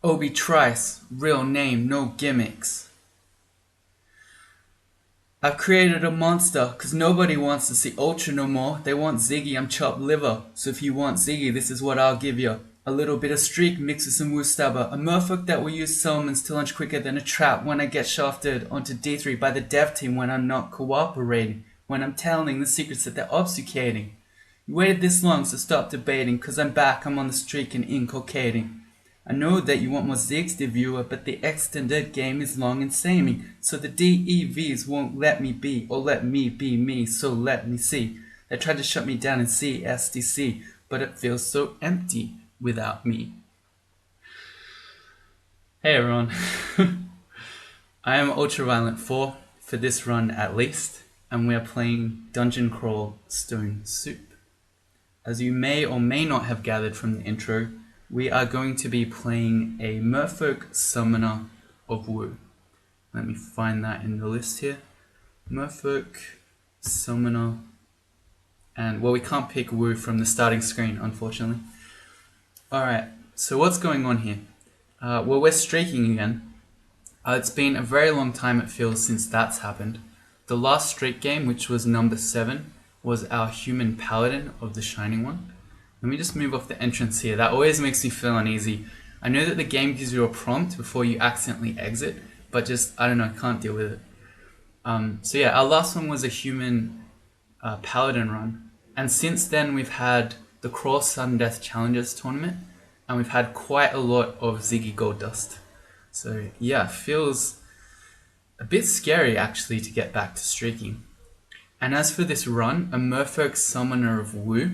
Obi Trice, real name, no gimmicks. I've created a monster, cause nobody wants to see Ultra no more. They want Ziggy, I'm chopped liver. So if you want Ziggy, this is what I'll give you. A little bit of streak mixed with some Wu stabber. A Merfolk that will use summons to launch quicker than a trap when I get shafted onto D3 by the dev team when I'm not cooperating. When I'm telling the secrets that they're obfuscating. You waited this long, so stop debating, cause I'm back, I'm on the streak and inculcating. I know that you want more Zigs, dear viewer, but the extended game is long and samey, so the DEVs won't let me be, or let me be me, so let me see. They tried to shut me down in CSDC, but it feels so empty without me. Hey everyone, I am Ultraviolent 4, for this run at least, and we are playing Dungeon Crawl Stone Soup. As you may or may not have gathered from the intro, we are going to be playing a Merfolk Summoner of Wu. Let me find that in the list here. Merfolk Summoner. And, well, we can't pick Wu from the starting screen, unfortunately. Alright, so what's going on here? Well, we're streaking again. It's been a very long time, it feels, since that's happened. The last streak game, which was number 7, was our human paladin of the Shining One. Let me just move off the entrance here. That always makes me feel uneasy. I know that the game gives you a prompt before you accidentally exit, but just, I don't know, I can't deal with it. So yeah, our last one was a human paladin run. And since then we've had the Crawl Sudden Death Challenges tournament, and we've had quite a lot of Ziggy Gold Dust. So yeah, feels a bit scary actually to get back to streaking. And as for this run, a Merfolk Summoner of Wu,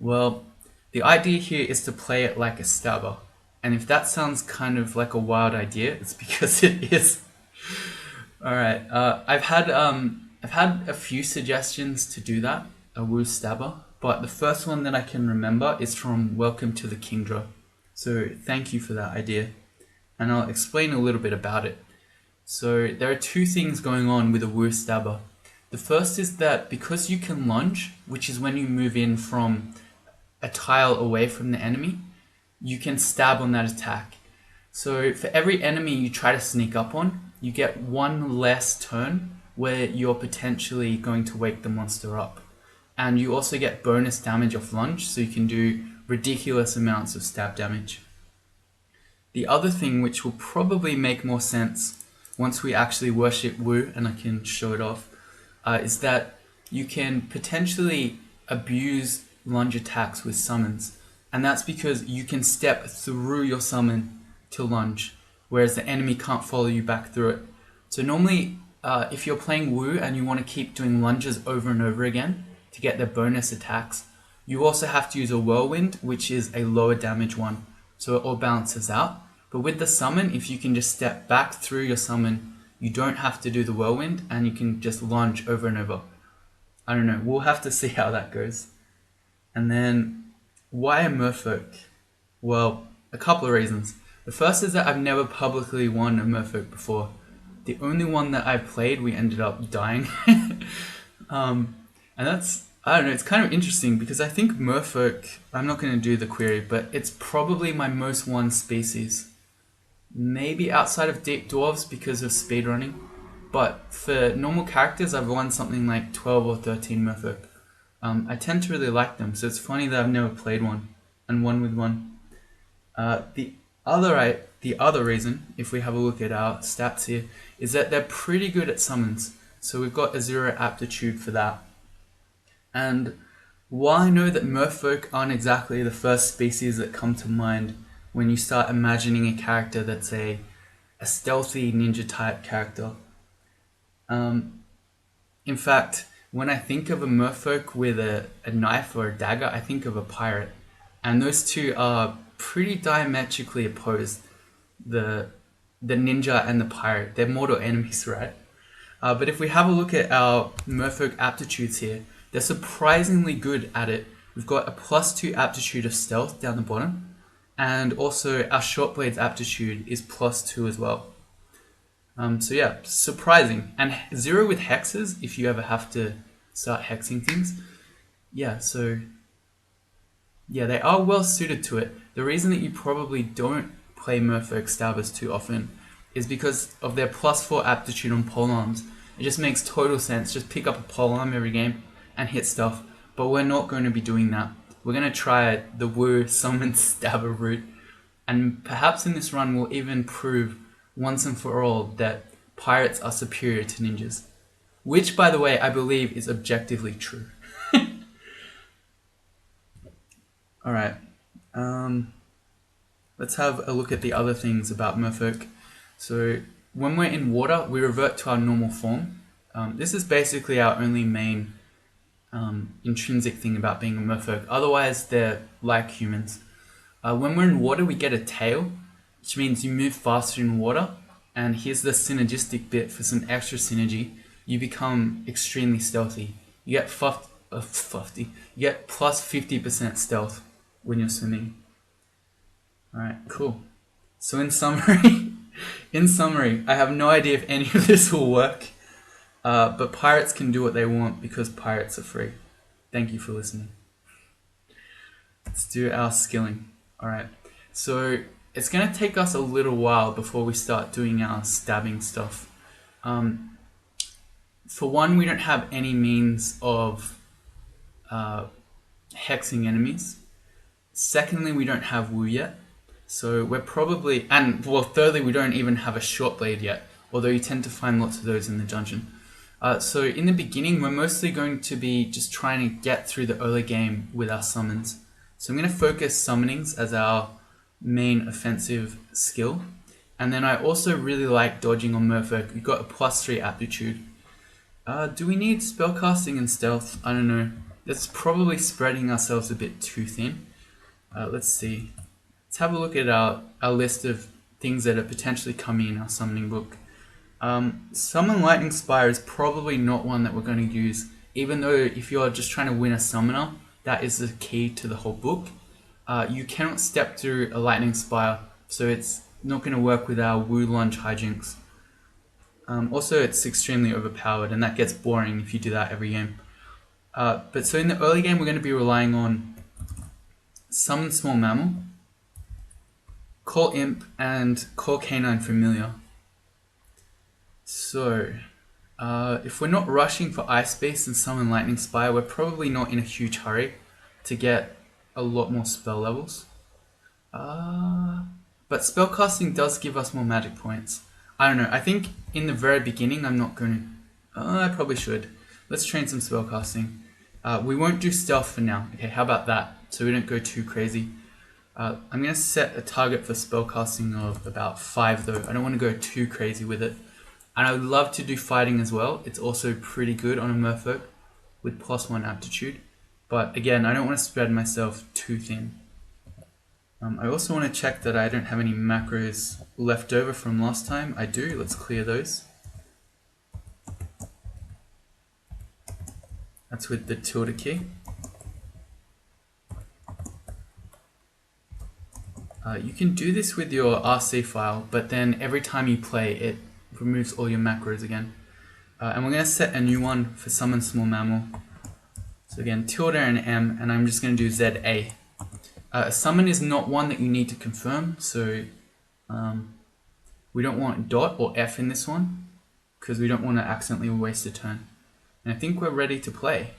well, the idea here is to play it like a stabber. And if that sounds kind of like a wild idea, it's because it is. Alright, I've had a few suggestions to do that, a Wu stabber, but the first one that I can remember is from Welcome to the Kingdra. So thank you for that idea. And I'll explain a little bit about it. So there are two things going on with a Wu stabber. The first is that because you can lunge, which is when you move in from a tile away from the enemy, you can stab on that attack. So for every enemy you try to sneak up on, you get one less turn where you're potentially going to wake the monster up. And you also get bonus damage off lunge, so you can do ridiculous amounts of stab damage. The other thing, which will probably make more sense once we actually worship Wu and I can show it off, is that you can potentially abuse lunge attacks with summons. And that's because you can step through your summon to lunge, whereas the enemy can't follow you back through it. So normally, if you're playing Wu and you want to keep doing lunges over and over again to get the bonus attacks, you also have to use a whirlwind, which is a lower damage one. So it all balances out. But with the summon, if you can just step back through your summon, you don't have to do the whirlwind and you can just lunge over and over. I don't know, we'll have to see how that goes. And then, why a Merfolk? Well, a couple of reasons. The first is that I've never publicly won a Merfolk before. The only one that I played, we ended up dying. And that's, I don't know, it's kind of interesting because I think Merfolk, I'm not going to do the query, but it's probably my most won species. Maybe outside of Deep Dwarves because of speedrunning. But for normal characters, I've won something like 12 or 13 Merfolk. I tend to really like them, so it's funny that I've never played one and won with one. The other reason, if we have a look at our stats here, is that they're pretty good at summons. So we've got a 0 aptitude for that. And while I know that Merfolk aren't exactly the first species that come to mind when you start imagining a character that's a stealthy ninja type character. In fact, when I think of a Merfolk with a knife or a dagger, I think of a pirate. And those two are pretty diametrically opposed. The ninja and the pirate, they're mortal enemies, right? But if we have a look at our Merfolk aptitudes here, they're surprisingly good at it. We've got a +2 aptitude of stealth down the bottom. And also our short blades aptitude is +2 as well. So yeah, surprising. And 0 with hexes if you ever have to start hexing things. Yeah, so yeah, they are well suited to it. The reason that you probably don't play Merfolk Stabbers too often is because of their +4 aptitude on polearms. It just makes total sense. Just pick up a polearm every game and hit stuff. But we're not going to be doing that. We're going to try the Wu Summon Stabber route. And perhaps in this run we'll even prove once and for all that pirates are superior to ninjas. Which, by the way, I believe is objectively true. Alright. Let's have a look at the other things about Merfolk. So when we're in water, we revert to our normal form. This is basically our only main intrinsic thing about being a Merfolk. Otherwise, they're like humans. When we're in water, we get a tail, which means you move faster in water. And here's the synergistic bit for some extra synergy. You become extremely stealthy. You get You get plus 50% stealth when you're swimming. Alright, cool. So in summary, I have no idea if any of this will work. But pirates can do what they want because pirates are free. Thank you for listening. Let's do our skilling. Alright, so it's going to take us a little while before we start doing our stabbing stuff. For one, we don't have any means of hexing enemies. Secondly, we don't have Wu yet. So we're probably, and well, thirdly, we don't even have a short blade yet, although you tend to find lots of those in the dungeon. So in the beginning, we're mostly going to be just trying to get through the early game with our summons. So I'm going to focus summonings as our main offensive skill. And then I also really like dodging on Merfolk. We've got a +3 aptitude. Do we need spellcasting and stealth? I don't know. That's probably spreading ourselves a bit too thin. Let's see. Let's have a look at our list of things that are potentially coming in our summoning book. Summon Lightning Spire is probably not one that we're going to use, even though if you're just trying to win a summoner, that is the key to the whole book. You cannot step through a Lightning Spire, so it's not going to work with our Wu lunge hijinks. Also, it's extremely overpowered, and that gets boring if you do that every game. But so in the early game, we're going to be relying on Summon Small Mammal, Call Imp, and Call Canine Familiar. So, if we're not rushing for Ice Beast and Summon Lightning Spire, we're probably not in a huge hurry to get a lot more spell levels. But spellcasting does give us more magic points. I don't know, I think in the very beginning I'm not going to... I probably should. Let's train some spellcasting. We won't do stealth for now. Okay, how about that? So we don't go too crazy. I'm going to set a target for spellcasting of about 5 though. I don't want to go too crazy with it. And I would love to do fighting as well. It's also pretty good on a Merfolk with +1 aptitude. But again, I don't want to spread myself too thin. I also want to check that I don't have any macros left over from last time. I do. Let's clear those. That's with the tilde key. You can do this with your RC file, but then every time you play, it removes all your macros again. And we're going to set a new one for Summon Small Mammal. So again, tilde and M, and I'm just going to do ZA. Summon is not one that you need to confirm, so we don't want dot or F in this one, because we don't want to accidentally waste a turn. And I think we're ready to play.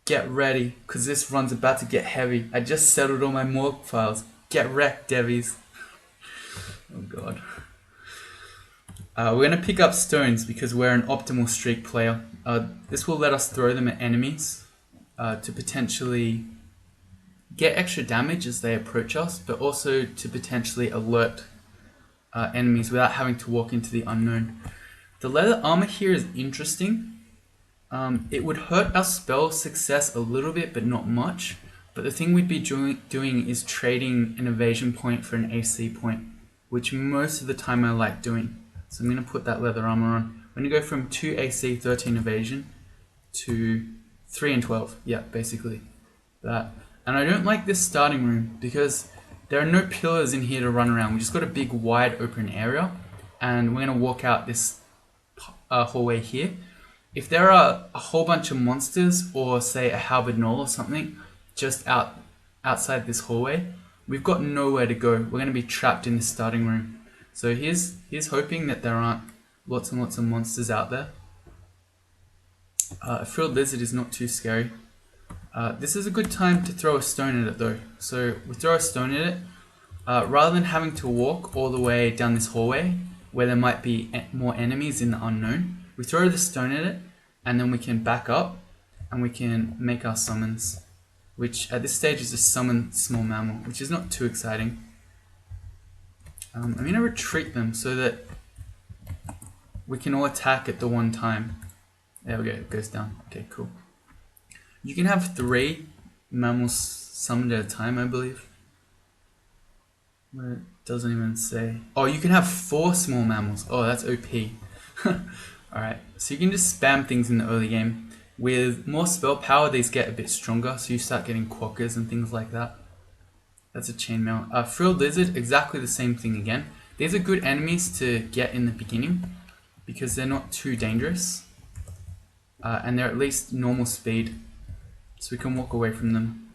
Get ready, because this run's about to get heavy. I just settled all my morgue files. Get wrecked, Devies. Oh god. We're going to pick up stones because we're an optimal streak player. This will let us throw them at enemies to potentially get extra damage as they approach us, but also to potentially alert enemies without having to walk into the unknown. The leather armor here is interesting. It would hurt our spell success a little bit, but not much. But the thing we'd be doing is trading an evasion point for an AC point, which most of the time I like doing. So I'm going to put that leather armor on. I'm going to go from 2 AC, 13 evasion to 3 and 12. Yeah, basically that. And I don't like this starting room because there are no pillars in here to run around. We just got a big wide open area, and we're going to walk out this hallway here. If there are a whole bunch of monsters or say a halberd gnoll or something just outside this hallway, we've got nowhere to go. We're going to be trapped in this starting room. So here's hoping that there aren't lots and lots of monsters out there. A frilled lizard is not too scary. This is a good time to throw a stone at it though. So we throw a stone at it. Rather than having to walk all the way down this hallway where there might be more enemies in the unknown, we throw the stone at it and then we can back up and we can make our summons, which at this stage is a summon small mammal, which is not too exciting. I'm going to retreat them so that we can all attack at the one time. There we go, it goes down. Okay, cool. You can have 3 mammals summoned at a time, I believe. Where it doesn't even say. Oh, you can have 4 small mammals. Oh, that's OP. Alright, so you can just spam things in the early game. With more spell power, these get a bit stronger, so you start getting quackers and things like that. That's a chainmail. Frilled lizard, exactly the same thing again. These are good enemies to get in the beginning because they're not too dangerous. And they're at least normal speed, so we can walk away from them.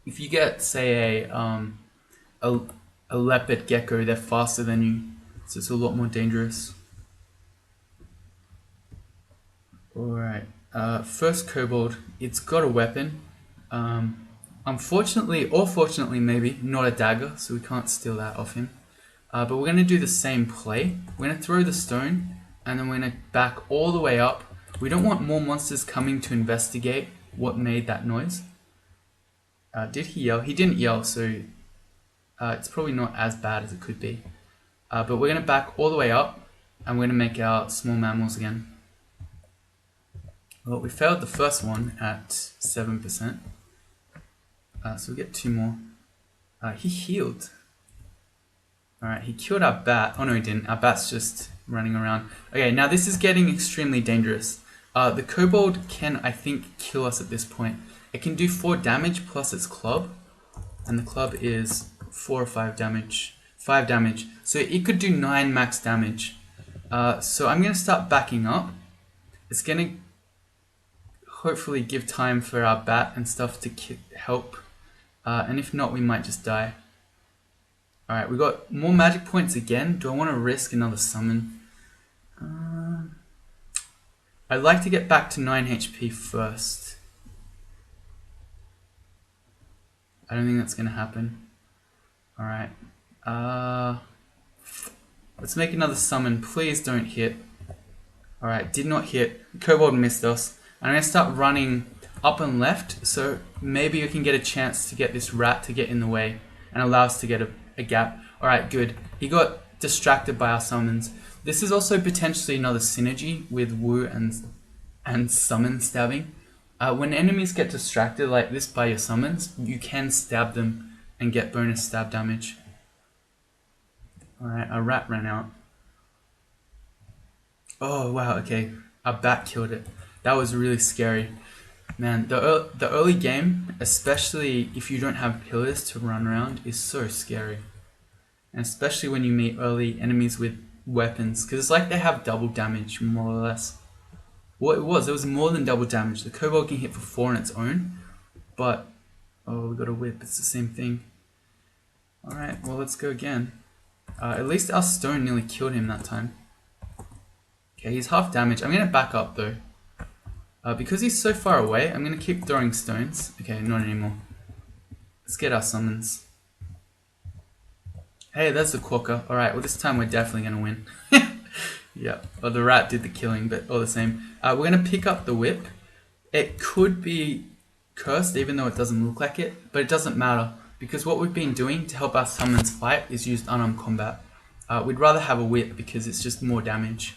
If you get, say, a leopard gecko, they're faster than you, so it's a lot more dangerous. Alright, first kobold, it's got a weapon. Unfortunately, or fortunately maybe, not a dagger, so we can't steal that off him. But we're going to do the same play. We're going to throw the stone, and then we're going to back all the way up. We don't want more monsters coming to investigate what made that noise. Did he yell? He didn't yell, so it's probably not as bad as it could be. But we're going to back all the way up, and we're going to make our small mammals again. Well, we failed the first one at 7%. So we get 2 more. He healed. Alright, he killed our bat. Oh no, he didn't. Our bat's just running around. Okay, now this is getting extremely dangerous. The kobold can, I think, kill us at this point. It can do 4 damage plus its club. And the club is 4 or 5 damage. 5 damage. So it could do 9 max damage. So I'm going to start backing up. It's going to hopefully give time for our bat and stuff to help. And if not, we might just die. Alright, we got more magic points again. Do I want to risk another summon? I'd like to get back to 9 HP first. I don't think that's going to happen. Alright. Let's make another summon. Please don't hit. Alright, did not hit. Kobold missed us. I'm going to start running up and left, so maybe we can get a chance to get this rat to get in the way and allow us to get a gap. Alright, good. He got distracted by our summons. This is also potentially another synergy with Wu and summon stabbing. When enemies get distracted like this by your summons, you can stab them and get bonus stab damage. Alright, our rat ran out. Oh wow, okay. Our bat killed it. That was really scary. Man, the early game, especially if you don't have pillars to run around, is so scary. And especially when you meet early enemies with weapons, because it's like they have double damage, more or less. Well, it was more than double damage. The kobold can hit for 4 on its own, but, oh, we got a whip, it's the same thing. Alright, well, let's go again. At least our stone nearly killed him that time. Okay, he's half damage. I'm going to back up, though. Because he's so far away, I'm going to keep throwing stones. Okay, not anymore. Let's get our summons. Hey, there's the quokka. Alright, well this time we're definitely going to win. Yeah, well the rat did the killing, but all the same. We're going to pick up the whip. It could be cursed, even though it doesn't look like it, but it doesn't matter. Because what we've been doing to help our summons fight is use unarmed combat. We'd rather have a whip because it's just more damage.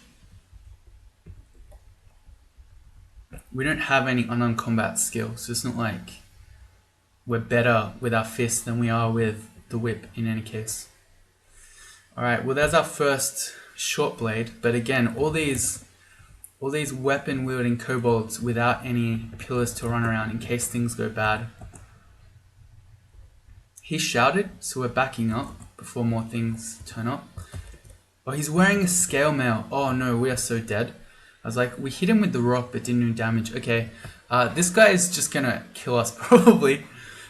We don't have any unarmed combat skill, so it's not like we're better with our fists than we are with the whip in any case. Alright, well there's our first short blade, but again, all these weapon wielding kobolds without any pillars to run around in case things go bad. He shouted, so we're backing up before more things turn up. Oh, he's wearing a scale mail. Oh no, we are so dead. I was like, we hit him with the rock but didn't do damage. Okay, this guy is just gonna kill us probably.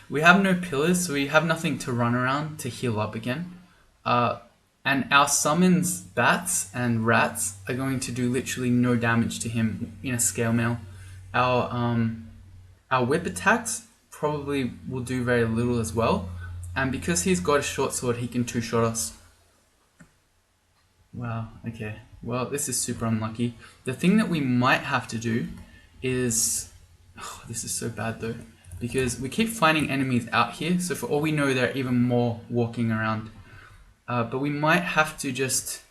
We have no pillars, so we have nothing to run around to heal up again. And our summons, bats and rats, are going to do literally no damage to him in a scale mail. Our whip attacks probably will do very little as well. And because he's got a short sword, he can two-shot us. Wow, okay. Well, this is super unlucky. The thing that we might have to do is... Oh, this is so bad though. Because we keep finding enemies out here, so for all we know, there are even more walking around. But we might have to just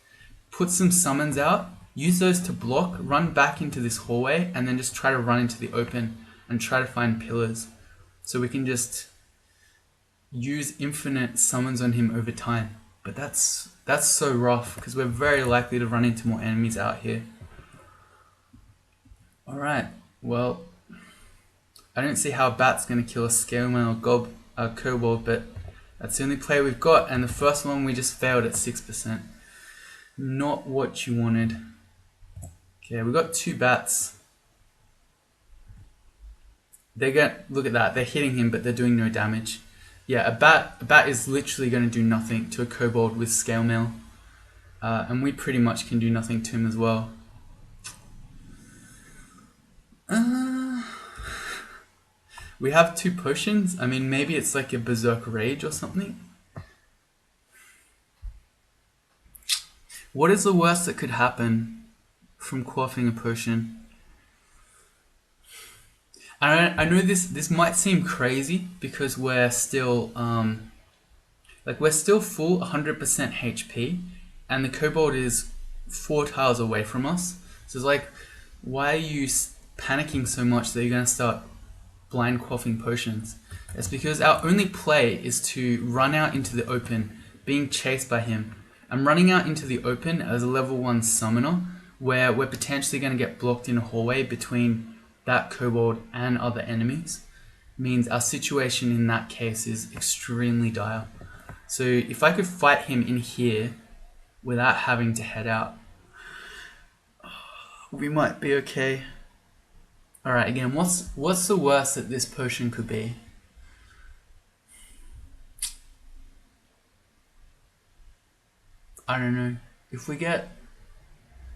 put some summons out, use those to block, run back into this hallway, and then just try to run into the open and try to find pillars. So we can just use infinite summons on him over time. But that's so rough, because we're very likely to run into more enemies out here. Alright, well, I don't see how a bat's going to kill a scale mail kobold, but that's the only play we've got, and the first one we just failed at 6%. Not what you wanted. Okay, we got 2 bats. Look at that, they're hitting him, but they're doing no damage. Yeah, a bat is literally going to do nothing to a kobold with scale mail. And we pretty much can do nothing to him as well. We have 2 potions. I mean, maybe it's like a berserk rage or something. What is the worst that could happen from quaffing a potion? I know this might seem crazy because we're still we're still full 100% HP, and the kobold is 4 tiles away from us. So it's like, why are you panicking so much that you're gonna start blind quaffing potions? It's because our only play is to run out into the open, being chased by him. I'm running out into the open as a level 1 summoner, where we're potentially going to get blocked in a hallway between that kobold and other enemies. Means our situation in that case is extremely dire. So if I could fight him in here without having to head out, we might be okay. Alright, again, what's the worst that this potion could be? I don't know. If we get...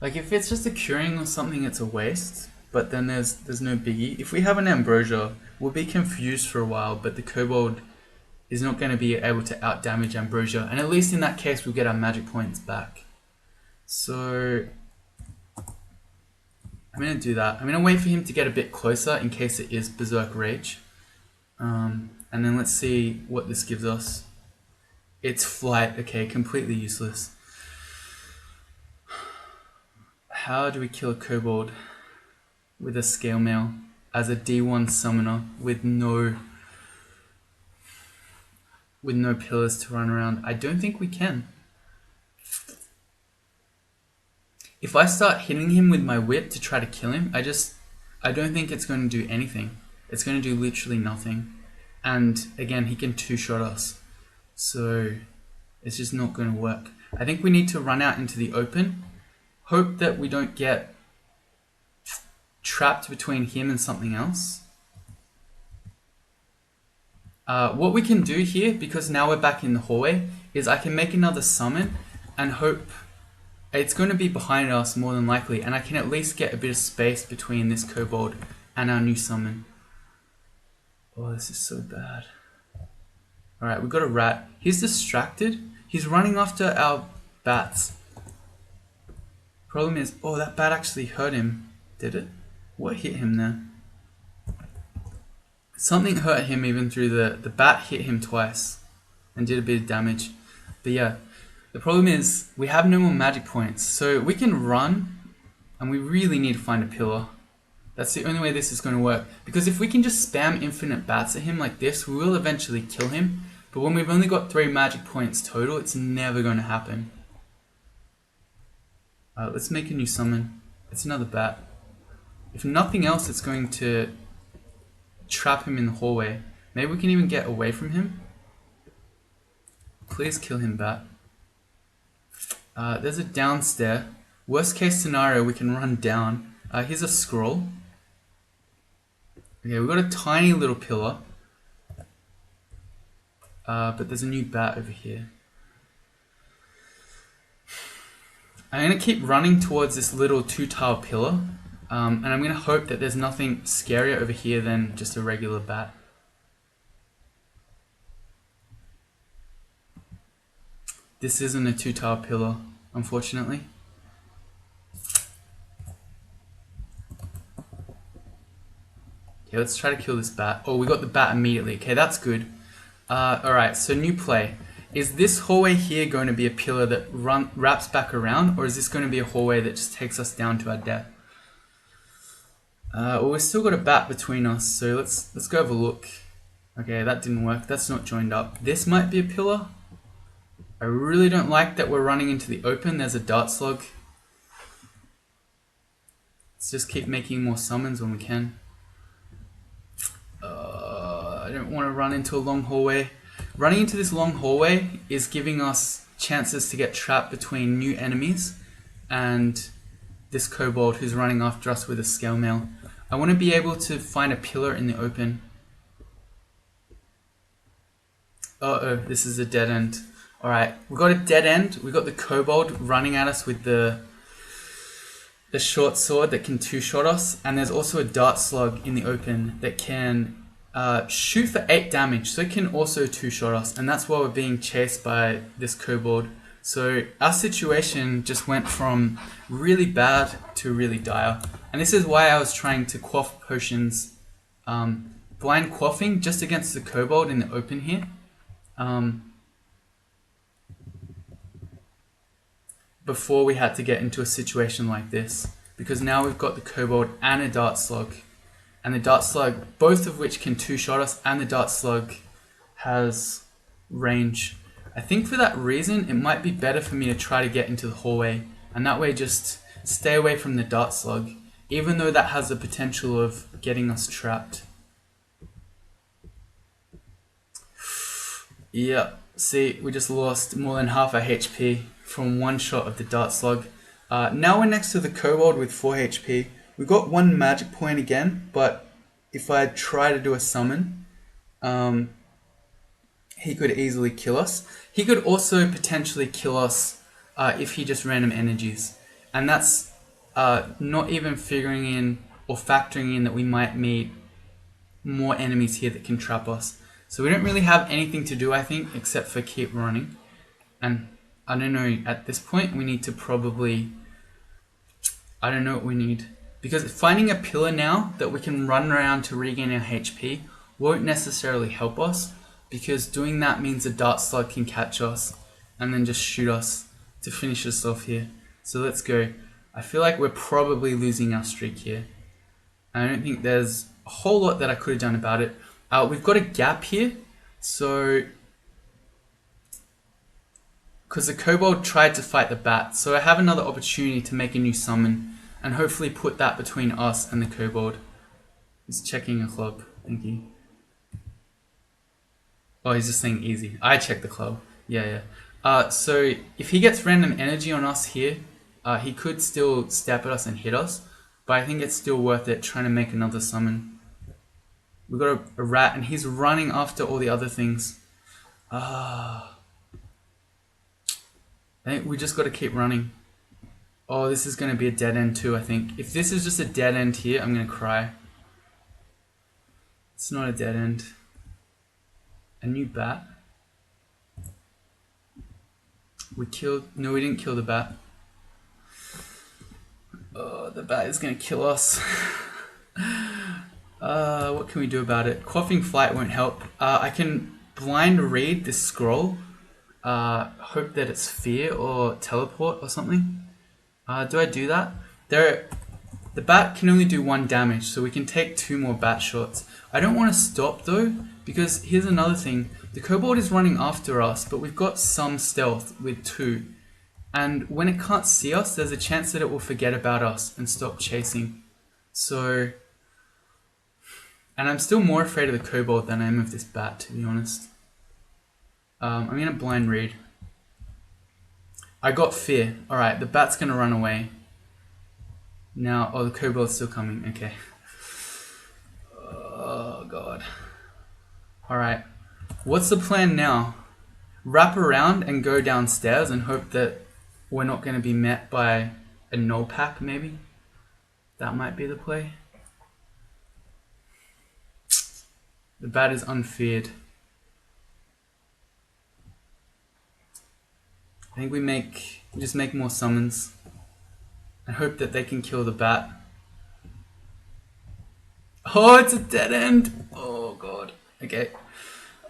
Like, if it's just a curing or something, it's a waste. But then there's no biggie. If we have an ambrosia, we'll be confused for a while, but the kobold is not going to be able to out-damage ambrosia. And at least in that case, we'll get our magic points back. So... I'm going to do that. I'm going to wait for him to get a bit closer in case it is Berserk Rage. And then let's see what this gives us. It's Flight. Okay, completely useless. How do we kill a kobold with a scale mail as a D1 summoner with no pillars to run around? I don't think we can. If I start hitting him with my whip to try to kill him, I don't think it's going to do anything. It's going to do literally nothing. And again, he can two-shot us. So it's just not going to work. I think we need to run out into the open. Hope that we don't get trapped between him and something else. What we can do here, because now we're back in the hallway, is I can make another summon and hope it's going to be behind us more than likely, and I can at least get a bit of space between this kobold and our new summon. Oh, this is so bad. Alright, we've got a rat. He's distracted. He's running after our bats. Problem is, oh, that bat actually hurt him. Did it? What hit him there? Something hurt him even through the bat hit him twice and did a bit of damage. But yeah, the problem is we have no more magic points. So we can run and we really need to find a pillar. That's the only way this is going to work. Because if we can just spam infinite bats at him like this, we will eventually kill him. But when we've only got 3 magic points total, it's never going to happen. Let's make a new summon. It's another bat. If nothing else, it's going to trap him in the hallway. Maybe we can even get away from him. Please kill him, bat. There's a downstairs. Worst case scenario, we can run down. Here's a scroll. Okay, we've got a tiny little pillar. But there's a new bat over here. I'm going to keep running towards this little 2-tile pillar. And I'm going to hope that there's nothing scarier over here than just a regular bat. This isn't a 2-tile pillar, unfortunately. Okay, let's try to kill this bat. Oh, we got the bat immediately. Okay, that's good. Alright, so new play. Is this hallway here going to be a pillar that wraps back around, or is this going to be a hallway that just takes us down to our death? Well, we've still got a bat between us, so let's go have a look. Okay, that didn't work. That's not joined up. This might be a pillar. I really don't like that we're running into the open. There's a dart slug. Let's just keep making more summons when we can. I don't want to run into a long hallway. Running into this long hallway is giving us chances to get trapped between new enemies and this kobold who's running after us with a scale mail. I want to be able to find a pillar in the open. Uh-oh, this is a dead end. Alright, we got a dead end. We got the kobold running at us with the short sword that can 2-shot us, and there's also a dart slug in the open that can shoot for 8 damage, so it can also 2-shot us, and that's why we're being chased by this kobold. So our situation just went from really bad to really dire, and this is why I was trying to quaff potions, blind quaffing just against the kobold in the open here. Before we had to get into a situation like this, because now we've got the kobold and a dart slug, and the dart slug, both of which can 2-shot us, and the dart slug has range. I think for that reason it might be better for me to try to get into the hallway, and that way just stay away from the dart slug, even though that has the potential of getting us trapped. Yeah, see, we just lost more than half our HP from one shot of the dart slug. Now we're next to the kobold with 4 HP. We got 1 magic point again, but if I try to do a summon, he could easily kill us. He could also potentially kill us if he just random energies. And that's not even figuring in or factoring in that we might meet more enemies here that can trap us. So we don't really have anything to do, I think, except for keep running. And I don't know, at this point we need to probably, I don't know what we need. Because finding a pillar now that we can run around to regain our HP won't necessarily help us, because doing that means the dart slug can catch us and then just shoot us to finish us off here. So let's go. I feel like we're probably losing our streak here. I don't think there's a whole lot that I could have done about it. We've got a gap here, so because the kobold tried to fight the bat, so I have another opportunity to make a new summon and hopefully put that between us and the kobold. He's checking a club. Thank you. Oh, he's just saying easy. I checked the club. Yeah. So if he gets random energy on us here, he could still step at us and hit us, but I think it's still worth it trying to make another summon. We got a rat, and he's running after all the other things. I think we just got to keep running. Oh, this is going to be a dead end too, I think. If this is just a dead end here, I'm going to cry. It's not a dead end. A new bat. We didn't kill the bat. Oh, the bat is going to kill us. What can we do about it? Quaffing flight won't help. I can blind read this scroll. Hope that it's fear or teleport or something. Do I do that? The bat can only do 1 damage, so we can take 2 more bat shots. I don't want to stop though, because here's another thing. The kobold is running after us, but we've got some stealth with 2. And when it can't see us, there's a chance that it will forget about us and stop chasing. So, and I'm still more afraid of the kobold than I am of this bat, to be honest. I'm going to blind read. I got fear. Alright, the bat's going to run away. Now, oh, the kobold's still coming. Okay. Oh, God. Alright. What's the plan now? Wrap around and go downstairs and hope that we're not going to be met by a null pack, maybe? That might be the play. The bat is unfeared. I think we just make more summons and hope that they can kill the bat. Oh, it's a dead end. Oh god. Okay.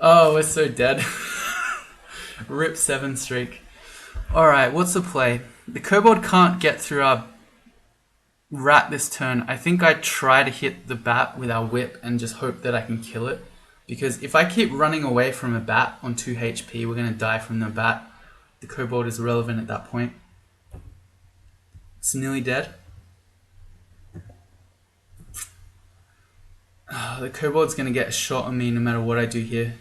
Oh, we're so dead. Rip 7 streak. Alright, what's the play? The kobold can't get through our rat this turn. I think I try to hit the bat with our whip and just hope that I can kill it. Because if I keep running away from a bat on 2 HP, we're going to die from the bat. The kobold is irrelevant at that point. It's nearly dead. Oh, the kobold's going to get a shot on me no matter what I do here.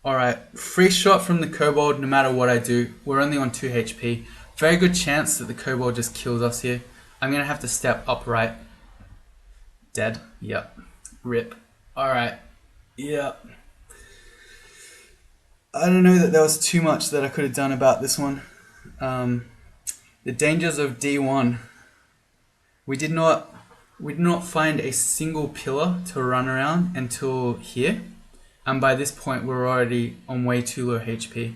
Alright, free shot from the kobold no matter what I do. We're only on 2 HP. Very good chance that the kobold just kills us here. I'm going to have to step upright. Dead. Yep. Rip. Alright. Yep. I don't know that there was too much that I could have done about this one. The dangers of D1. We did not find a single pillar to run around until here. And by this point, we're already on way too low HP.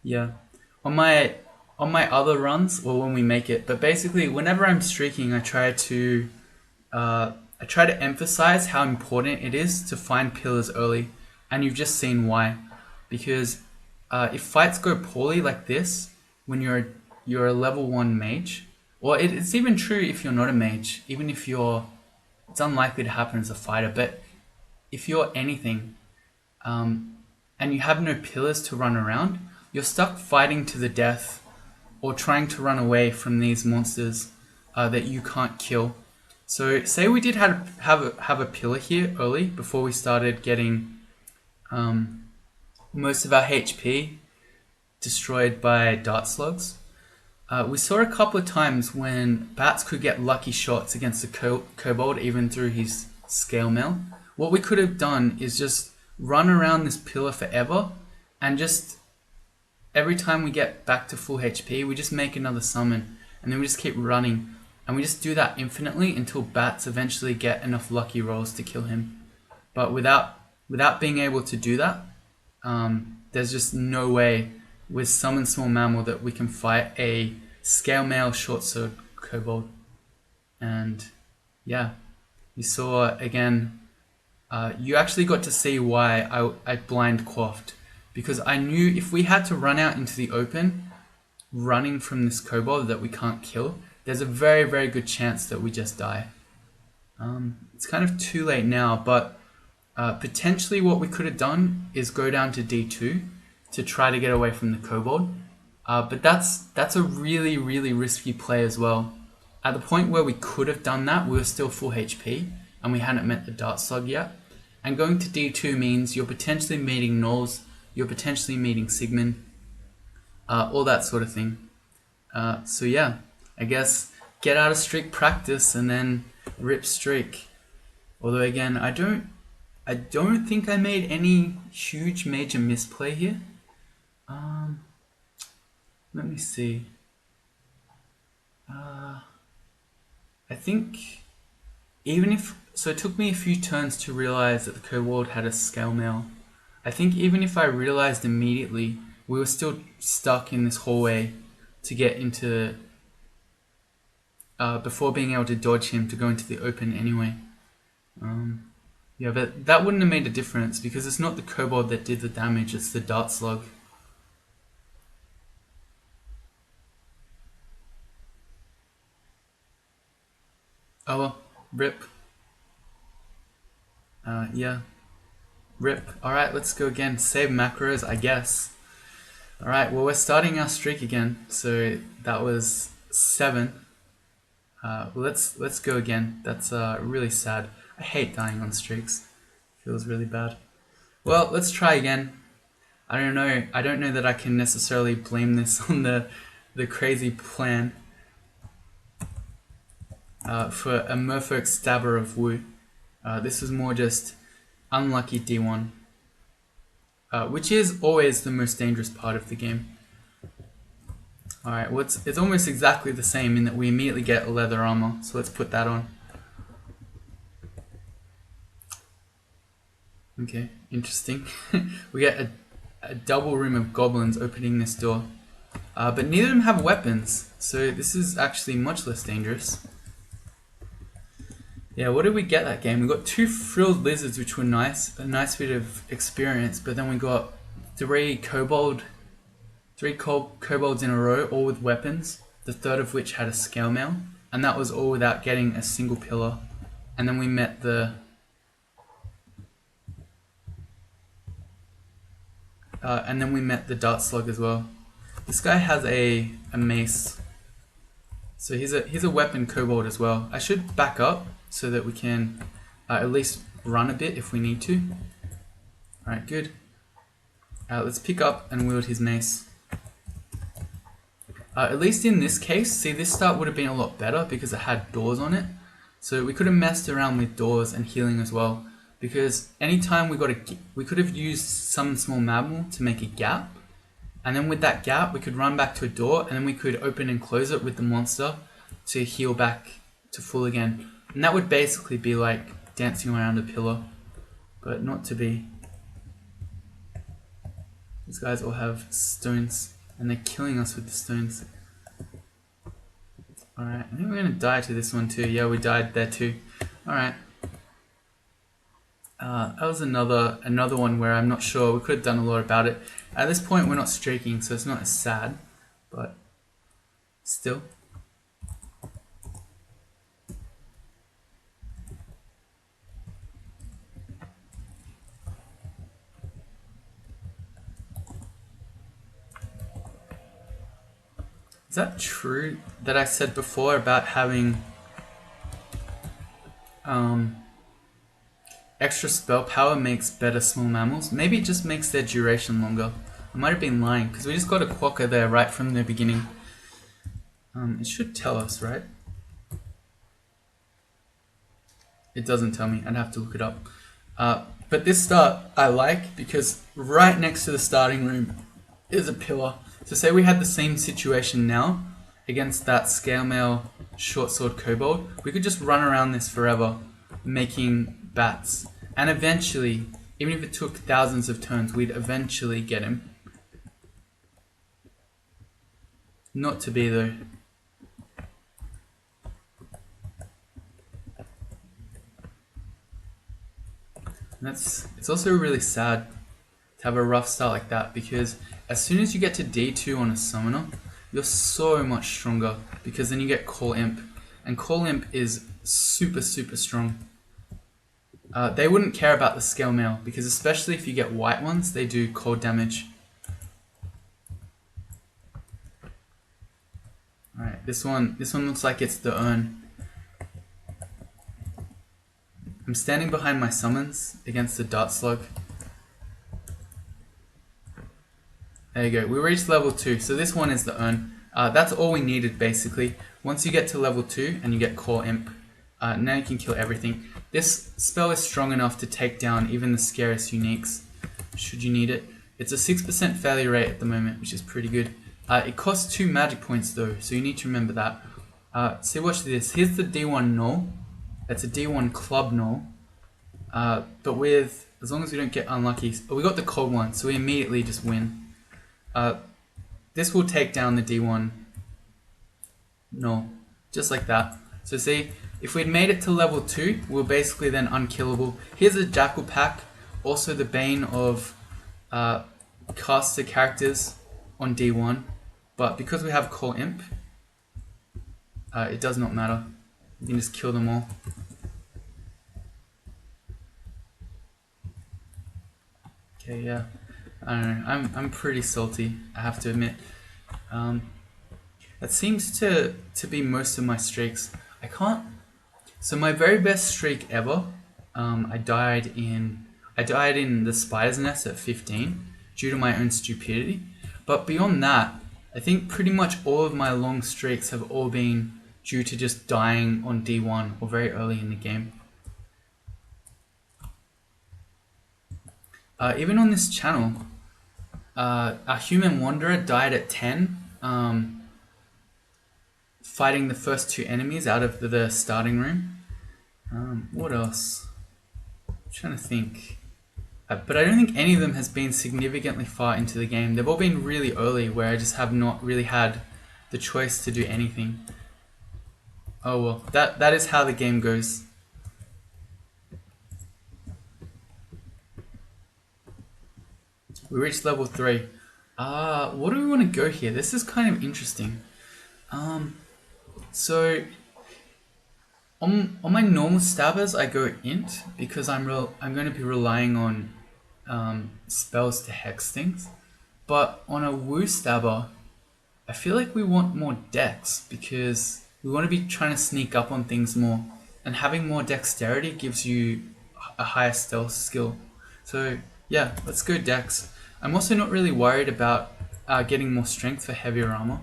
Yeah. On my other runs, or when we make it, but basically, whenever I'm streaking, I try to emphasize how important it is to find pillars early, and you've just seen why. Because if fights go poorly like this, when you're a level 1 mage, or it's even true if you're not a mage, even if it's unlikely to happen as a fighter, but if you're anything, and you have no pillars to run around, you're stuck fighting to the death or trying to run away from these monsters that you can't kill. So say we did have a pillar here early before we started getting most of our HP destroyed by dart slugs. We saw a couple of times when bats could get lucky shots against the kobold even through his scale mail. What we could have done is just run around this pillar forever, and just every time we get back to full HP, we just make another summon, and then we just keep running, and we just do that infinitely until bats eventually get enough lucky rolls to kill him. But without being able to do that, there's just no way with summon small mammal that we can fight a scale mail short sword kobold. And yeah, you saw again. You actually got to see why I blind quaffed, because I knew if we had to run out into the open, running from this kobold that we can't kill, there's a very, very good chance that we just die. It's kind of too late now, but potentially what we could have done is go down to D2 to try to get away from the kobold. But that's a really, really risky play as well. At the point where we could have done that, we were still full HP, and we hadn't met the dart slug yet. And going to D2 means you're potentially meeting Nulls, you're potentially meeting Sigmund, all that sort of thing. So yeah, I guess get out of streak practice and then rip streak. Although again, I don't think I made any huge major misplay here. Let me see. I think so it took me a few turns to realize that the kobold had a scale mail. I think even if I realized immediately, we were still stuck in this hallway to get into, before being able to dodge him to go into the open anyway. Yeah, but that wouldn't have made a difference because it's not the kobold that did the damage, it's the dart slug. Oh well, rip. Yeah. Rip. Alright, let's go again. Save macros, I guess. Alright, well we're starting our streak again. So that was 7. Let's go again. That's really sad. I hate dying on streaks. Feels really bad. Well, let's try again. I don't know that I can necessarily blame this on the crazy plan. for a Merfolk Stabber of Wu. This was more just unlucky D1, which is always the most dangerous part of the game. Alright, well it's almost exactly the same in that we immediately get leather armor, so let's put that on. Okay, interesting. We get a double room of goblins opening this door. But neither of them have weapons, so this is actually much less dangerous. Yeah, what did we get that game? We got 2 frilled lizards, which were nice, a nice bit of experience, but then we got 3 kobolds in a row, all with weapons, the third of which had a scale mail, and that was all without getting a single pillar. And then we met the dart slug as well. This guy has a mace, so he's a weapon kobold as well. I should back up so that we can at least run a bit if we need to. Alright, good. Let's pick up and wield his mace. At least in this case, see, this start would have been a lot better because it had doors on it. So we could have messed around with doors and healing as well. Because anytime we could have used some small mammal to make a gap. And then with that gap, we could run back to a door and then we could open and close it with the monster to heal back to full again. And that would basically be like dancing around a pillar, but not to be. These guys all have stones and they're killing us with the stones. Alright, I think we're going to die to this one too. Yeah, we died there too. Alright. That was another one where I'm not sure. We could have done a lot about it. At this point, we're not streaking, so it's not as sad, but still. Is that true that I said before about having extra spell power makes better small mammals? Maybe it just makes their duration longer. I might have been lying because we just got a quokka there right from the beginning. It should tell us, right? It doesn't tell me. I'd have to look it up. But this start I like because right next to the starting room is a pillar. So say we had the same situation now against that scale mail short sword kobold, we could just run around this forever making bats. And eventually, even if it took thousands of turns, we'd eventually get him. Not to be though. It's also really sad to have a rough start like that because as soon as you get to D2 on a summoner, you're so much stronger because then you get Call Imp. And Call Imp is super strong. They wouldn't care about the scale mail because especially if you get white ones, they do cold damage. Alright, this one looks like it's the urn. I'm standing behind my summons against the dart slug. There you go, we reached level 2, so this one is the urn. That's all we needed basically. Once you get to level 2 and you get Core Imp, now you can kill everything. This spell is strong enough to take down even the scariest uniques, should you need it. It's a 6% failure rate at the moment, which is pretty good. It costs 2 magic points though, so you need to remember that. So watch this, here's the D1 null. That's a D1 club null. But with, as long as we don't get unlucky, but we got the cold one, so we immediately just win. This will take down the D1 null, just like that. So see, if we'd made it to level 2, we're basically then unkillable. Here's a Jackal pack, also the bane of caster characters on D1, but because we have Call Imp, it does not matter. You can just kill them all. Okay, yeah. I don't know. I'm pretty salty, I have to admit. That seems to be most of my streaks. I can't. So my very best streak ever, I died in the spider's nest at 15 due to my own stupidity. But beyond that, I think pretty much all of my long streaks have all been due to just dying on D1 or very early in the game. Even on this channel, our human wanderer died at 10, fighting the first 2 enemies out of the starting room. What else? I'm trying to think. But I don't think any of them has been significantly far into the game. They've all been really early where I just have not really had the choice to do anything. Oh well, that is how the game goes. We reached level 3. What do we want to go here? This is kind of interesting. So on my normal stabbers, I go int because I'm going to be relying on spells to hex things. But on a Wu stabber, I feel like we want more dex because we want to be trying to sneak up on things more, and having more dexterity gives you a higher stealth skill. So yeah, let's go dex. I'm also not really worried about getting more strength for heavier armor.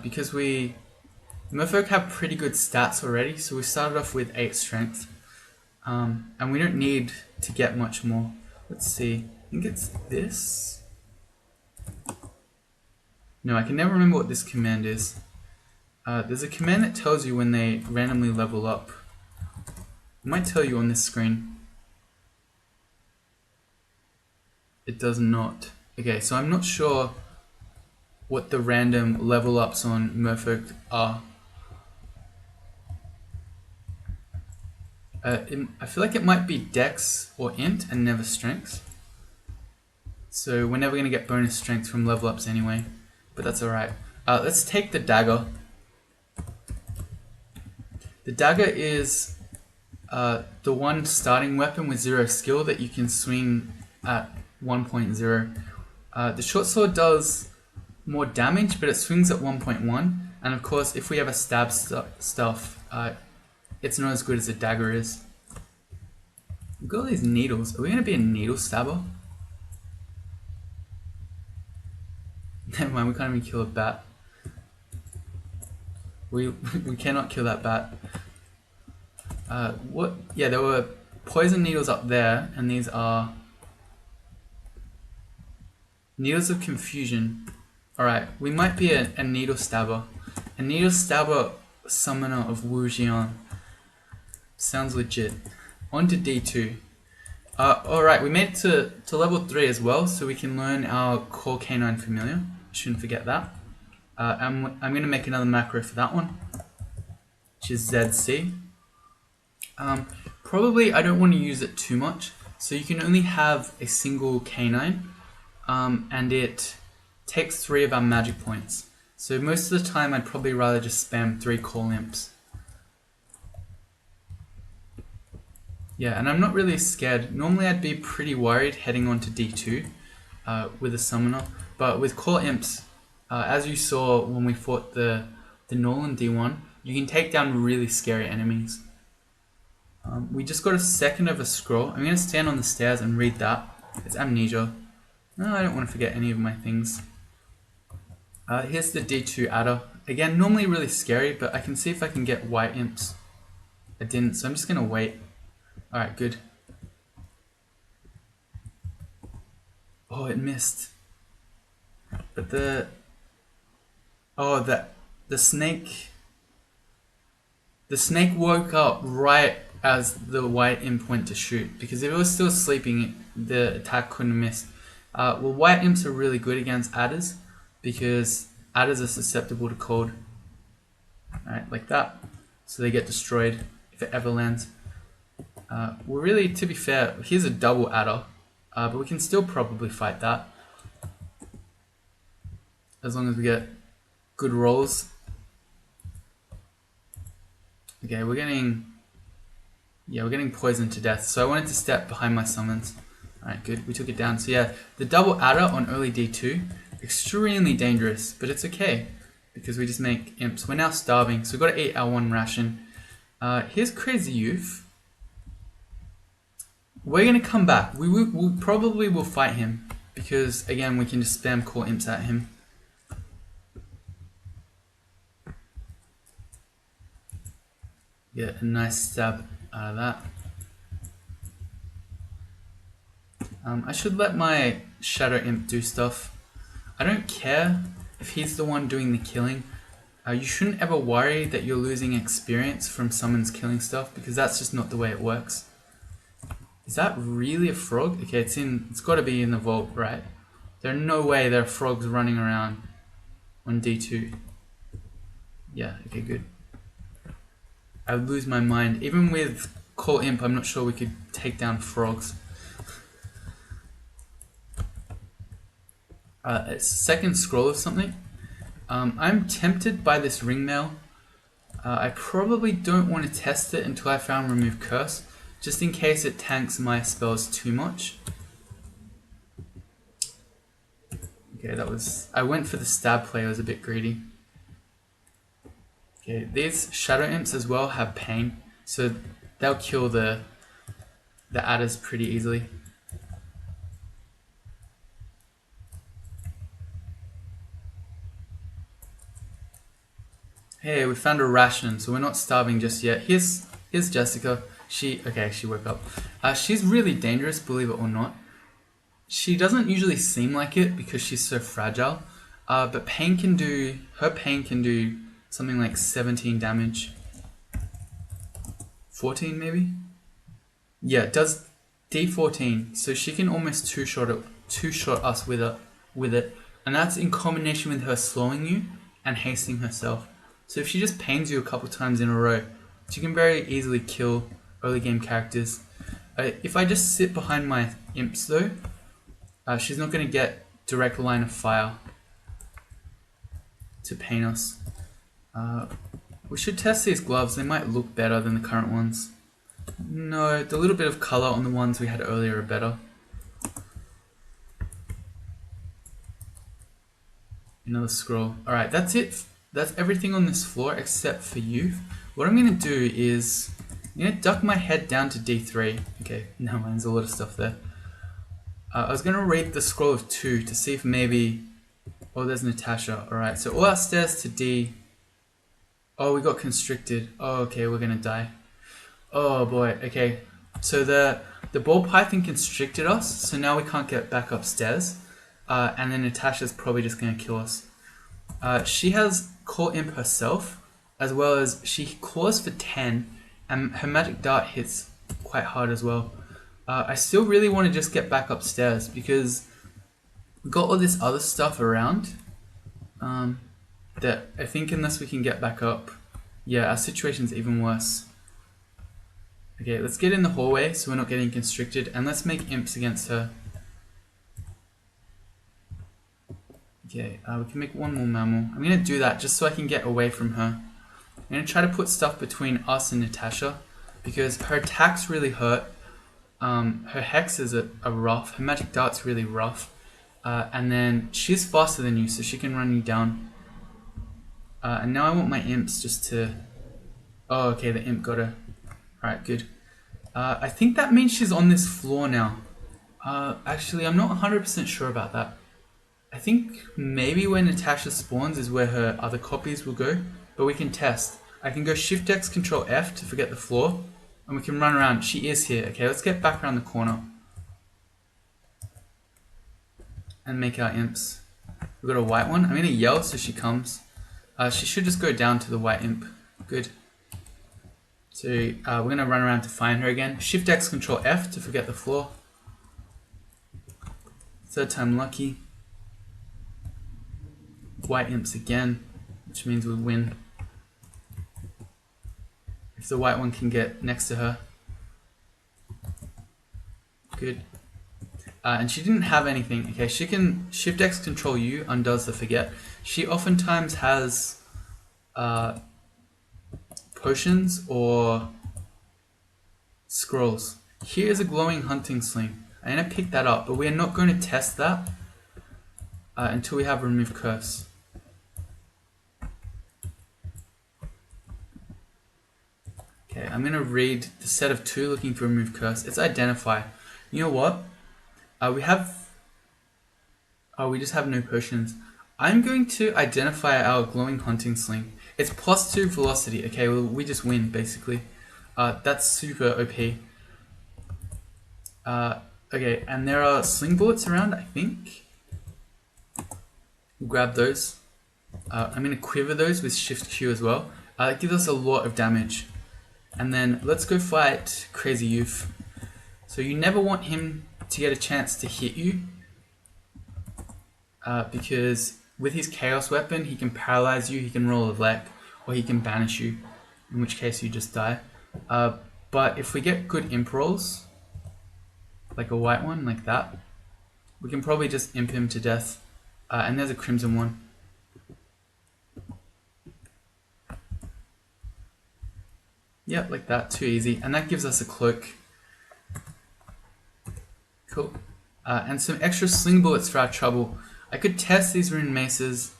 Because Merfolk have pretty good stats already, so we started off with 8 strength. And we don't need to get much more. Let's see, I think it's this. No, I can never remember what this command is. There's a command that tells you when they randomly level up. It might tell you on this screen. It does not. Okay, so I'm not sure what the random level ups on Merfolk are. I feel like it might be dex or int and never strength. So we're never going to get bonus strength from level ups anyway, but that's alright. Let's take the dagger. The dagger is the one starting weapon with 0 skill that you can swing at 1.0. The short sword does more damage, but it swings at 1.1, and of course if we have a stab stuff, it's not as good as a dagger is. We've got all these needles. Are we going to be a needle stabber? Never mind, we can't even kill a bat. We cannot kill that bat. What? Yeah, there were poison needles up there, and these are needles of confusion. Alright, we might be a needle stabber. A needle stabber summoner of Wu Jian. Sounds legit. On to D2. Alright, we made it to level 3 as well, so we can learn our core canine familiar. Shouldn't forget that. I'm going to make another macro for that one, which is ZC. Probably I don't want to use it too much, so you can only have a single canine, and it takes 3 of our magic points. So most of the time I'd probably rather just spam 3 call imps. Yeah, and I'm not really scared. Normally I'd be pretty worried heading on to D2 with a summoner, but with call imps, as you saw when we fought the Nolan D1, you can take down really scary enemies. We just got a second of a scroll. I'm going to stand on the stairs and read that. It's amnesia. No, I don't want to forget any of my things. Here's the D2 adder. Again, normally really scary, but I can see if I can get white imps. I didn't, so I'm just going to wait. Alright, good. Oh, it missed. But the snake woke up right as the white imp went to shoot, because if it was still sleeping, the attack couldn't have missed. Well, white imps are really good against adders, because adders are susceptible to cold. Alright, like that. So they get destroyed if it ever lands. Well, really, to be fair, here's a double adder, but we can still probably fight that, as long as we get good rolls. Okay, we're getting poisoned to death, so I wanted to step behind my summons. Alright, good, we took it down. So yeah, the double adder on early D2, extremely dangerous, but it's okay, because we just make imps. We're now starving, so we've got to eat our 1 ration. Here's Crazy Youth. We're going to come back. We probably will fight him, because again we can just spam core imps at him. Get a nice stab out of that. I should let my Shadow Imp do stuff. I don't care if he's the one doing the killing. You shouldn't ever worry that you're losing experience from someone's killing stuff, because that's just not the way it works. Is that really a frog? Okay, it's got to be in the vault, right? There's no way there are frogs running around on D2. Yeah, okay, good. I would lose my mind. Even with Call Imp, I'm not sure we could take down frogs. It's second scroll of something. I'm tempted by this ringmail. I probably don't want to test it until I found Remove Curse, just in case it tanks my spells too much. Okay, I went for the stab play, I was a bit greedy. Okay, these Shadow Imps as well have pain, so they'll kill the adders pretty easily. Hey, we found a ration, so we're not starving just yet. Here's Jessica. She woke up. She's really dangerous, believe it or not. She doesn't usually seem like it because she's so fragile. But her pain can do something like 17 damage. 14 maybe? Yeah, it does D14, so she can almost two-shot us with it. And that's in combination with her slowing you and hasting herself. So if she just pains you a couple times in a row, she can very easily kill early game characters. If I just sit behind my imps though, she's not going to get direct line of fire to pain us. We should test these gloves, they might look better than the current ones. No, the little bit of colour on the ones we had earlier are better. Another scroll. Alright, that's it. That's everything on this floor except for you. What I'm going to do is I'm going to duck my head down to D3. Okay, no, there's a lot of stuff there. I was going to read the scroll of 2 to see if maybe... Oh, there's Natasha. Alright, so all our stairs to D. Oh, we got constricted. Oh, okay, we're going to die. Oh boy, okay. So the ball python constricted us, so now we can't get back upstairs. And then Natasha's probably just going to kill us. She has Core Imp herself, as well as she claws for 10, and her magic dart hits quite hard as well. I still really want to just get back upstairs because we got all this other stuff around that I think unless we can get back up, yeah, our situation's even worse. Okay, let's get in the hallway so we're not getting constricted, and let's make imps against her. Okay, we can make one more mammal. I'm going to do that just so I can get away from her. I'm going to try to put stuff between us and Natasha because her attacks really hurt. Her hexes are rough. Her magic dart's really rough. And then she's faster than you, so she can run you down. And now I want my imps just to... Oh, okay, the imp got her. Alright, good. I think that means she's on this floor now. Actually, I'm not 100% sure about that. I think maybe where Natasha spawns is where her other copies will go, but we can test. I can go Shift X Control F to forget the floor, and we can run around. She is here. Okay, let's get back around the corner and make our imps. We've got a white one. I'm going to yell so she comes. She should just go down to the white imp. Good. So we're going to run around to find her again. Shift X Control F to forget the floor. Third time lucky. White imps again, which means we win. If the white one can get next to her. Good. And she didn't have anything. Okay, she can Shift X Control U undoes the forget. She oftentimes has potions or scrolls. Here is a glowing hunting sling. I'm going to pick that up, but we are not going to test that until we have Remove Curse. Okay, I'm going to read the set of 2 looking for Remove Curse. It's Identify. You know what? We just have no potions. I'm going to identify our glowing hunting sling. It's +2 velocity. Okay, well, we just win, basically. That's super OP. Okay, and there are sling bullets around, I think. We'll grab those. I'm going to quiver those with Shift Q as well. It gives us a lot of damage. And then let's go fight Crazy Youth. So you never want him to get a chance to hit you. Because with his Chaos Weapon, he can paralyze you, he can roll a lek, or he can banish you, in which case you just die. But if we get good imp rolls, like a white one, like that, we can probably just imp him to death. And there's a crimson one. Yep, like that, too easy. And that gives us a cloak. Cool. And some extra sling bullets for our trouble. I could test these rune maces.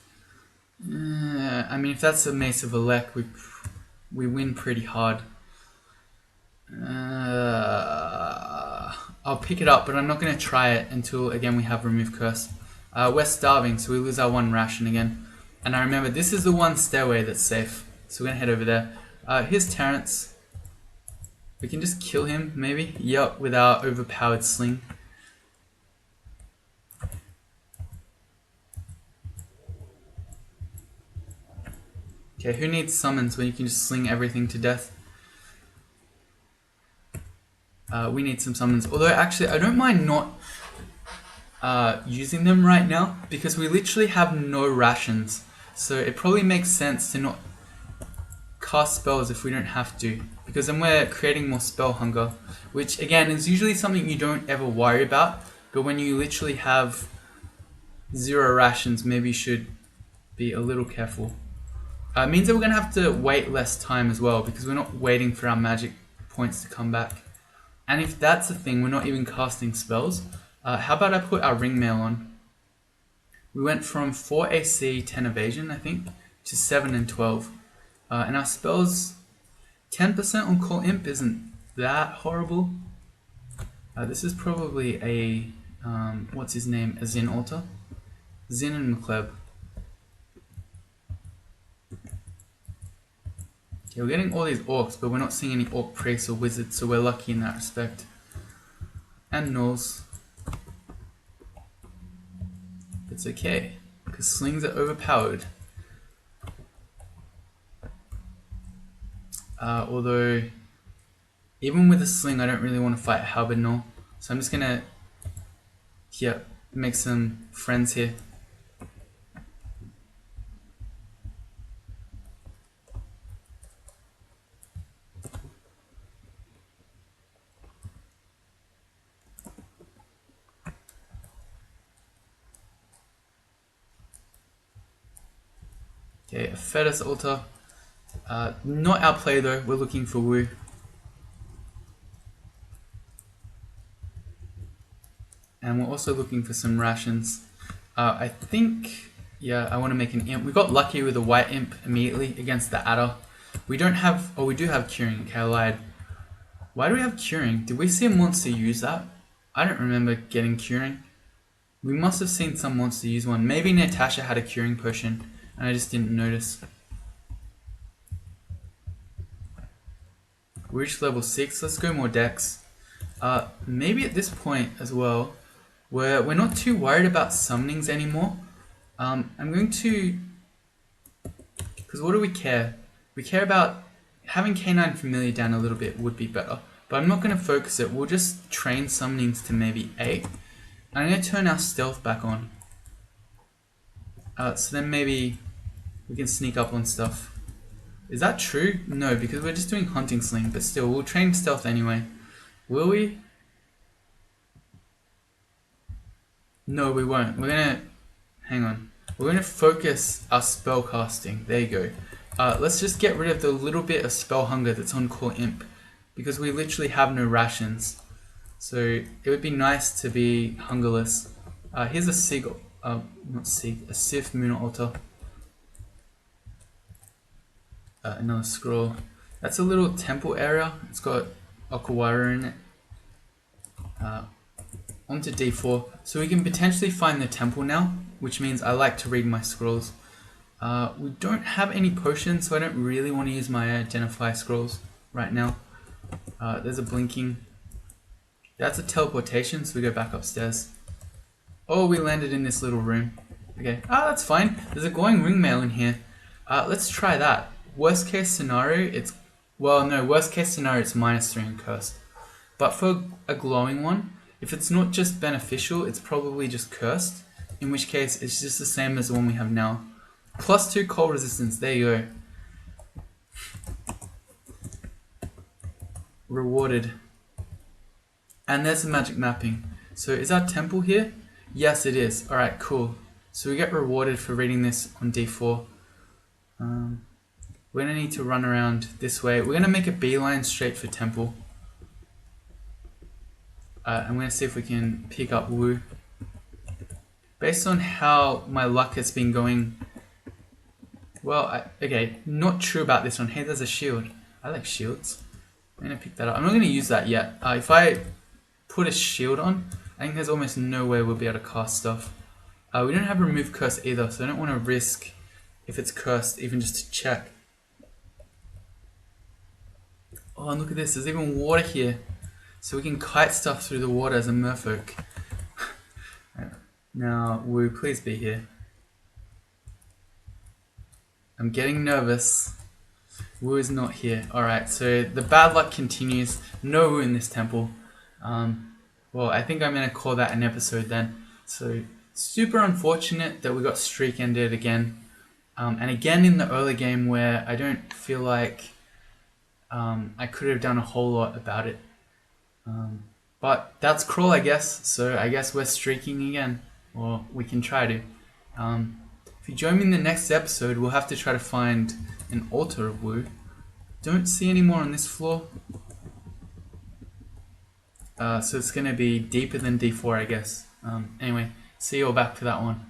I mean, if that's a mace of a lek, we win pretty hard. I'll pick it up, but I'm not going to try it until, again, we have Remove Curse. We're starving, so we lose our one ration again. And I remember, this is the one stairway that's safe. So we're going to head over there. Here's Terrence. We can just kill him, maybe. Yup, with our overpowered sling. Okay, who needs summons when you can just sling everything to death? We need some summons. Although, actually, I don't mind not using them right now, because we literally have no rations. So it probably makes sense to not cast spells if we don't have to, because then we're creating more spell hunger, which again is usually something you don't ever worry about, but when you literally have 0 rations, maybe you should be a little careful. It means that we're going to have to wait less time as well, because we're not waiting for our magic points to come back. And if that's the thing, we're not even casting spells. How about I put our ring mail on? We went from 4 AC, 10 evasion, I think, to 7 and 12. And our spells, 10% on Call Imp isn't that horrible. This is probably a, what's his name, a Zin altar? Zin and McLeb. Okay, we're getting all these orcs, but we're not seeing any orc priests or wizards, so we're lucky in that respect. And gnolls. It's okay, because slings are overpowered. Although, even with a sling, I don't really want to fight a halberd gnoll. So I'm just gonna, make some friends here. Okay, a Fetus altar. Not our play though, we're looking for Wu. And we're also looking for some rations. I think, I want to make an imp. We got lucky with a white imp immediately against the adder. We don't have, we do have curing. Okay, I lied. Why do we have curing? Did we see a monster use that? I don't remember getting curing. We must have seen some monster use one. Maybe Natasha had a curing potion and I just didn't notice. We reached level 6. Let's go more decks. Maybe at this point as well, we're not too worried about summonings anymore. I'm going to, because what do we care? We care about having Canine Familiar down a little bit would be better, but I'm not going to focus it. We'll just train summonings to maybe 8. I'm going to turn our stealth back on. So then maybe we can sneak up on stuff. Is that true? No, because we're just doing Hunting Sling, but still, we'll train stealth anyway. Will we? No, we won't. We're gonna, hang on. We're gonna focus our spell casting. There you go. Let's just get rid of the little bit of spell hunger that's on Core Imp, because we literally have no rations. So it would be nice to be hungerless. Here's a Sig, not Sig, a Sif Moon Altar. Another scroll. That's a little temple area. It's got Okawara in it. Onto D4. So we can potentially find the temple now, which means I like to read my scrolls. We don't have any potions, so I don't really want to use my identify scrolls right now. There's a blinking. That's a teleportation, so we go back upstairs. Oh, we landed in this little room. Okay, that's fine. There's a glowing ring mail in here. Let's try that. Worst case scenario, it's... Well, no, worst case scenario, it's -3 and cursed. But for a glowing one, if it's not just beneficial, it's probably just cursed. In which case, it's just the same as the one we have now. +2 cold resistance, there you go. Rewarded. And there's the magic mapping. So is our temple here? Yes, it is. Alright, cool. So we get rewarded for reading this on D4. We're going to need to run around this way. We're going to make a beeline straight for temple. I'm going to see if we can pick up Wu. Based on how my luck has been going... Well, okay, not true about this one. Hey, there's a shield. I like shields. I'm going to pick that up. I'm not going to use that yet. If I put a shield on, I think there's almost no way we'll be able to cast stuff. We don't have remove curse either, so I don't want to risk if it's cursed, even just to check. Oh, and look at this. There's even water here. So we can kite stuff through the water as a merfolk. Now, Wu, please be here. I'm getting nervous. Wu is not here. Alright, so the bad luck continues. No Wu in this temple. Well, I think I'm going to call that an episode then. So, super unfortunate that we got streak ended again. And again in the early game where I don't feel like I could have done a whole lot about it. But that's crawl, I guess. So I guess we're streaking again. Or we can try to. If you join me in the next episode, we'll have to try to find an altar of Wu. Don't see any more on this floor. So it's going to be deeper than D4, I guess. Anyway, see you all back for that one.